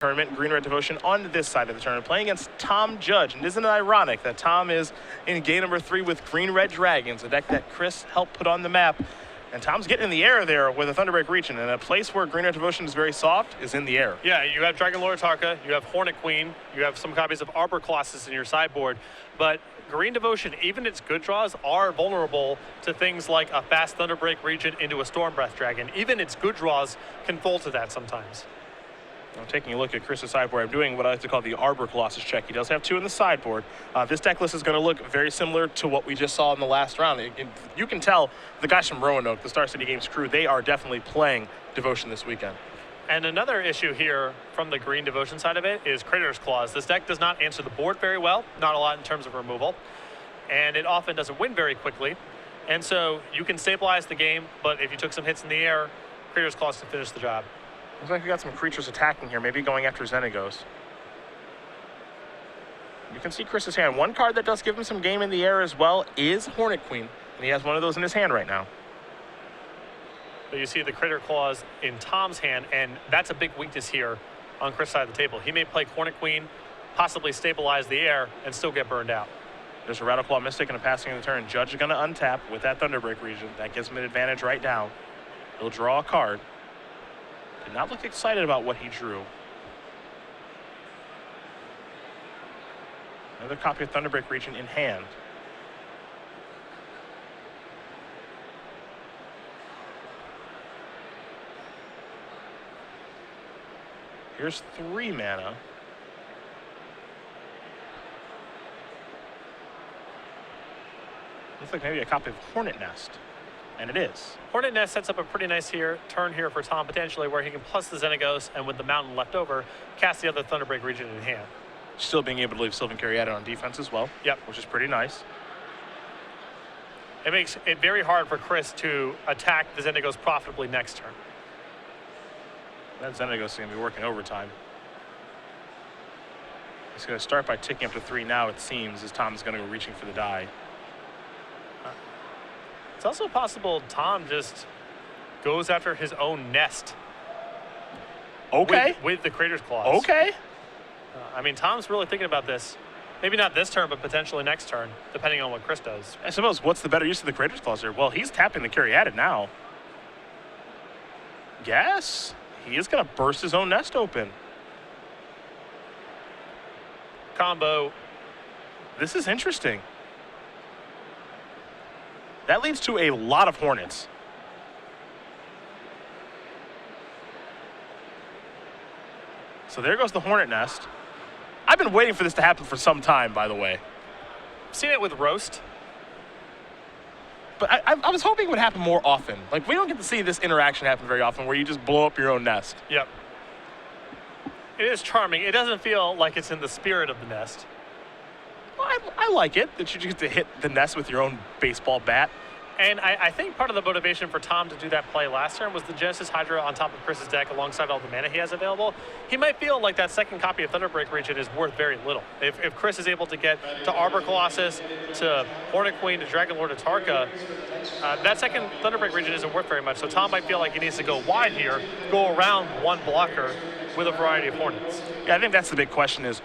tournament, Green Red Devotion on this side of the tournament, playing against Tom Judge. And isn't it ironic that Tom is in game number 3 with Green Red Dragons, a deck that Chris helped put on the map. And Tom's getting in the air there with a Thunderbreak Region, and a place where Green Red Devotion is very soft is in the air. Yeah, you have Dragon Lord Tarka, you have Hornet Queen, you have some copies of Arbor Colossus in your sideboard, but Green Devotion, even its good draws, are vulnerable to things like a fast Thunderbreak Region into a Storm Breath Dragon. Even its good draws can fall to that sometimes. I'm taking a look at Chris's sideboard. I'm doing what I like to call the Arbor Colossus check. He does have 2 in the sideboard. This deck list is going to look very similar to what we just saw in the last round. You can tell the guys from Roanoke, the Star City Games crew, they are definitely playing Devotion this weekend. And another issue here from the Green Devotion side of it is Crater's Claws. This deck does not answer the board very well, not a lot in terms of removal, and it often doesn't win very quickly. And so you can stabilize the game, but if you took some hits in the air, Crater's Claws can finish the job. Looks like we got some creatures attacking here, maybe going after Xenagos. You can see Chris's hand. One card that does give him some game in the air as well is Hornet Queen, and he has one of those in his hand right now. But you see the Crater Claws in Tom's hand, and that's a big weakness here on Chris' side of the table. He may play Hornet Queen, possibly stabilize the air, and still get burned out. There's a Rattleclaw Mystic and a passing of the turn. Judge is going to untap with that Thunderbreak Region. That gives him an advantage right now. He'll draw a card. Did not look excited about what he drew. Another copy of Thunderbreak Region in hand. Here's 3 mana. Looks like maybe a copy of Hornet Nest. And it is. Hornet Nest sets up a pretty nice turn here for Tom, potentially, where he can plus the Xenagos, and with the mountain left over, cast the other Thunderbreak Region in hand. Still being able to leave Sylvan Caryatid on defense as well. Yep. Which is pretty nice. It makes it very hard for Chris to attack the Xenagos profitably next turn. That Xenagos is going to be working overtime. He's going to start by ticking up to 3 now, it seems, as Tom is going to go reaching for the die. It's also possible Tom just goes after his own nest. Okay. With the Crater's Claws. Okay. I mean, Tom's really thinking about this. Maybe not this turn, but potentially next turn, depending on what Chris does. I suppose, what's the better use of the Crater's Claws here? Well, he's tapping the Caryatid now. Yes. He is going to burst his own nest open. Combo. This is interesting. That leads to a lot of Hornets. So there goes the Hornet Nest. I've been waiting for this to happen for some time, by the way. I've seen it with Roast. But I was hoping it would happen more often. Like, we don't get to see this interaction happen very often where you just blow up your own nest. Yep. It is charming. It doesn't feel like it's in the spirit of the nest. Well, I like it, that you get to hit the nest with your own baseball bat. And I think part of the motivation for Tom to do that play last turn was the Genesis Hydra on top of Chris's deck alongside all the mana he has available. He might feel like that second copy of Thunderbreak Region is worth very little. If Chris is able to get to Arbor Colossus, to Hornet Queen, to Dragon Lord, to Tarka, that second Thunderbreak Region isn't worth very much. So Tom might feel like he needs to go wide here, go around one blocker with a variety of Hornets. Yeah, I think that's the big question is,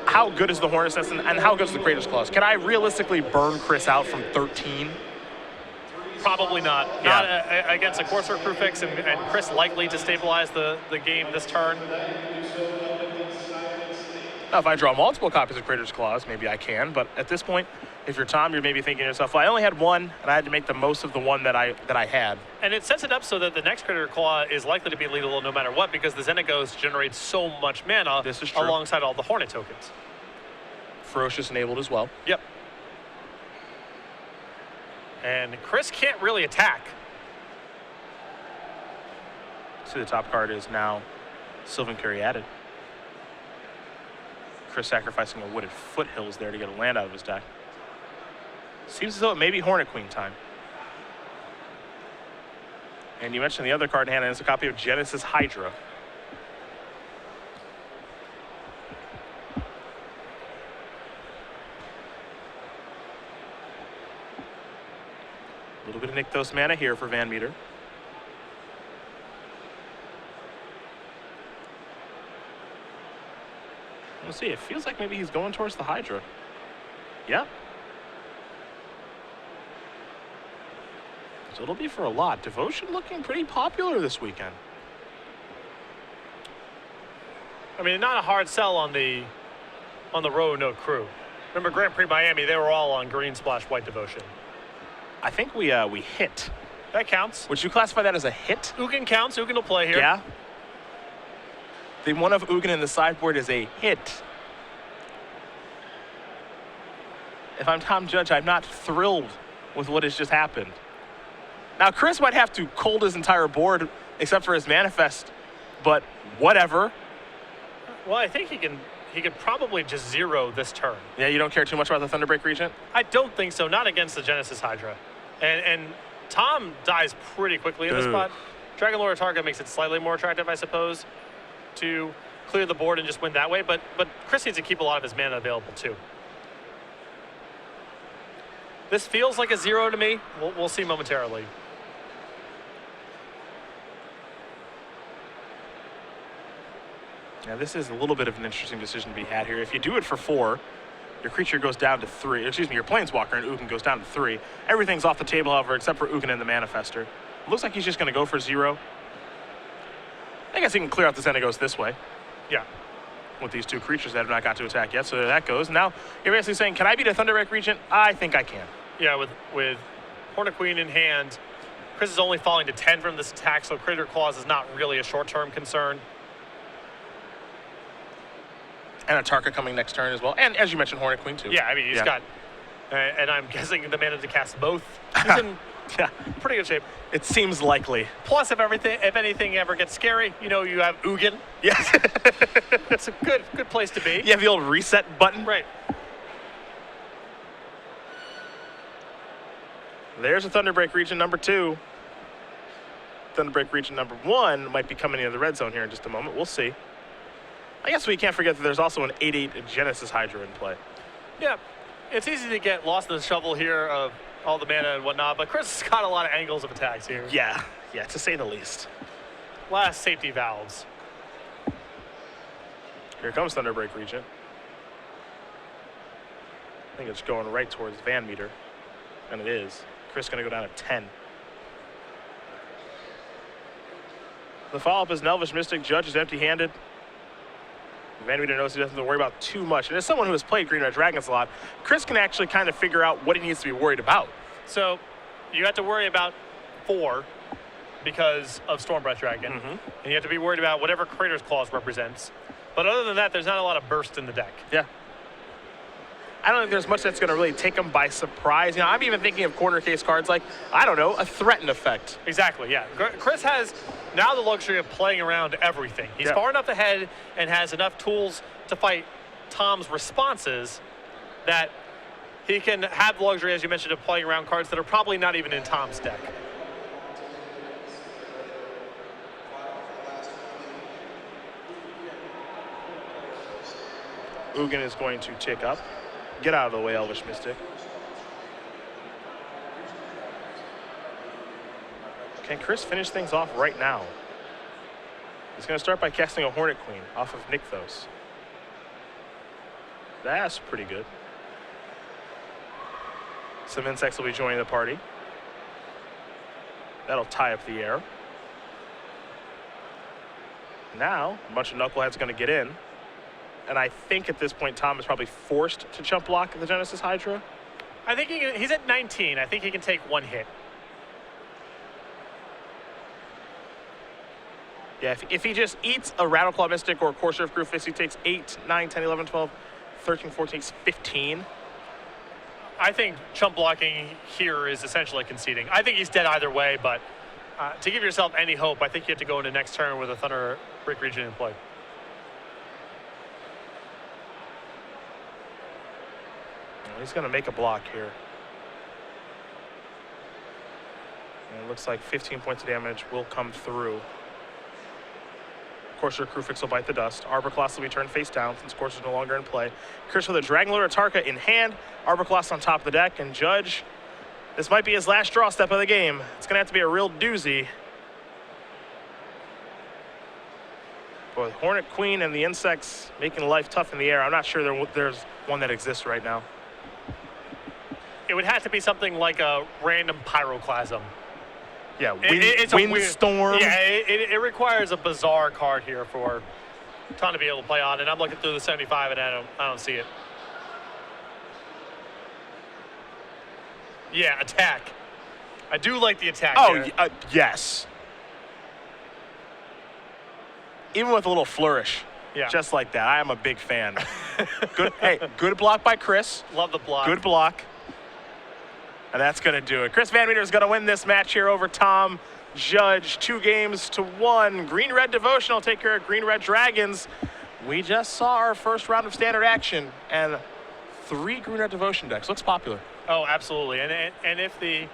how good is the Hornet's Nest and how good is the Crater's Claws? Can I realistically burn Chris out from 13? Probably not. Yeah. Not against a Corsair Crewfix and Chris likely to stabilize the game this turn. Now, if I draw multiple copies of Crater's Claws, maybe I can. But at this point, if you're Tom, you're maybe thinking to yourself, well, I only had one, and I had to make the most of the one that I had. And it sets it up so that the next Crater Claw is likely to be lethal no matter what, because the Xenagos generates so much mana. This is true. Alongside all the Hornet tokens. Ferocious enabled as well. Yep. And Chris can't really attack. See, the top card is now Sylvan Caryatid. Chris sacrificing a Wooded Foothills there to get a land out of his deck. Seems as though it may be Hornet Queen time. And you mentioned the other card in hand, and it's a copy of Genesis Hydra. A little bit of Nykthos mana here for VanMeter. We'll see. It feels like maybe he's going towards the Hydra. Yep. So it'll be for a lot. Devotion looking pretty popular this weekend. I mean, not a hard sell on the row, no crew. Remember Grand Prix Miami, they were all on green splash white Devotion. I think we hit. That counts. Would you classify that as a hit? Ugin counts. Ugin will play here. Yeah. The one of Ugin in the sideboard is a hit. If I'm Tom Judge, I'm not thrilled with what has just happened. Now, Chris might have to cold his entire board except for his manifest, but whatever. Well, I think he could probably just zero this turn. Yeah, you don't care too much about the Thunderbreak Regent? I don't think so. Not against the Genesis Hydra. And Tom dies pretty quickly in this spot. Dragon Lord Targa makes it slightly more attractive, I suppose, to clear the board and just win that way. But Chris needs to keep a lot of his mana available too. This feels like a zero to me. We'll see momentarily. Now, this is a little bit of an interesting decision to be had here. If you do it for 4, your creature goes down to 3. Excuse me, your Planeswalker and Ugin goes down to 3. Everything's off the table, however, except for Ugin and the Manifester. It looks like he's just going to go for 0. I guess he can clear out this end and goes this way. Yeah. With these 2 creatures that have not got to attack yet, so there that goes. Now, you're basically saying, can I beat a Thunderbreak Regent? I think I can. Yeah, with Hornet Queen in hand, Chris is only falling to 10 from this attack, so Crater Claws is not really a short-term concern. And a Tarka coming next turn as well. And as you mentioned, Hornet Queen too. Yeah, I mean, he's got, and I'm guessing the mana to cast both. He's in pretty good shape. It seems likely. Plus, if anything ever gets scary, you have Ugin. Yes. It's a good place to be. You have the old reset button. Right. There's a Thunderbreak Regent number 2. Thunderbreak Regent number 1 might be coming into the red zone here in just a moment. We'll see. I guess we can't forget that there's also an 8/8 Genesis Hydra in play. Yeah, it's easy to get lost in the shovel here of all the mana and whatnot, but Chris has got a lot of angles of attacks here. Yeah, to say the least. Last safety valves. Here comes Thunderbreak Regent. I think it's going right towards VanMeter, and it is. Chris going to go down to 10. The follow-up is Elvish Mystic. Judge is empty-handed. VanMeter knows he doesn't have to worry about too much. And as someone who has played Green Red Dragons a lot, Chris can actually kind of figure out what he needs to be worried about. So you have to worry about 4 because of Stormbreath Dragon. And you have to be worried about whatever Crater's Claws represents. But other than that, there's not a lot of burst in the deck. Yeah. I don't think there's much that's going to really take him by surprise. I'm even thinking of corner case cards like, I don't know, a Threaten effect. Exactly, yeah. Chris has now the luxury of playing around everything. He's far enough ahead and has enough tools to fight Tom's responses that he can have the luxury, as you mentioned, of playing around cards that are probably not even in Tom's deck. Ugin is going to tick up. Get out of the way, Elvish Mystic. Can Chris finish things off right now? He's going to start by casting a Hornet Queen off of Nykthos. That's pretty good. Some insects will be joining the party. That'll tie up the air. Now, a bunch of Knuckleheads going to get in. And I think at this point, Tom is probably forced to chump block the Genesis Hydra. I think he's at 19. I think he can take 1 hit. Yeah, if he just eats a Rattleclaw Mystic or a Courser of Grufis, he takes 8, 9, 10, 11, 12, 13, 14, 15. I think chump blocking here is essentially conceding. I think he's dead either way, but to give yourself any hope, I think you have to go into next turn with a Thunderbreak Regent in play. He's going to make a block here. And it looks like 15 points of damage will come through. Courser Crufix will bite the dust. Arborcloss will be turned face down since Courser's no longer in play. Chris with a Dragon Lord Atarka in hand. Arborcloss on top of the deck. And Judge, this might be his last draw step of the game. It's going to have to be a real doozy. But with Hornet Queen and the insects making life tough in the air, I'm not sure there's one that exists right now. It would have to be something like a random pyroclasm. Yeah, It's a weird windstorm. Yeah, it requires a bizarre card here for Tom to be able to play on, and I'm looking through the 75 and I don't see it. Yeah, attack. I do like the attack. Oh, yes. Even with a little flourish, Yeah. just like that. I am a big fan. Good. Hey, good block by Chris. Love the block. Good block. And that's going to do it. Chris VanMeter is going to win this match here over Tom Judge. 2-1. Green-Red Devotion will take care of Green-Red Dragons. We just saw our first round of standard action, and 3 Green-Red Devotion decks. Looks popular. Oh, absolutely. And if the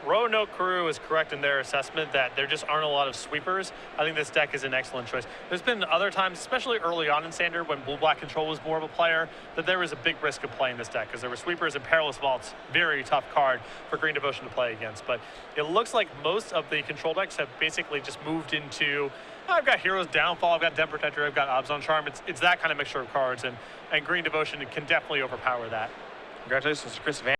Roanoke crew is correct in their assessment that there just aren't a lot of sweepers, I think this deck is an excellent choice. There's been other times, especially early on in Standard, when Blue-Black Control was more of a player, that there was a big risk of playing this deck because there were sweepers and Perilous Vaults. Very tough card for Green Devotion to play against. But it looks like most of the control decks have basically just moved into, I've got Hero's Downfall, I've got Den Protector, I've got Abzan Charm. It's that kind of mixture of cards, and Green Devotion can definitely overpower that. Congratulations to Chris Van.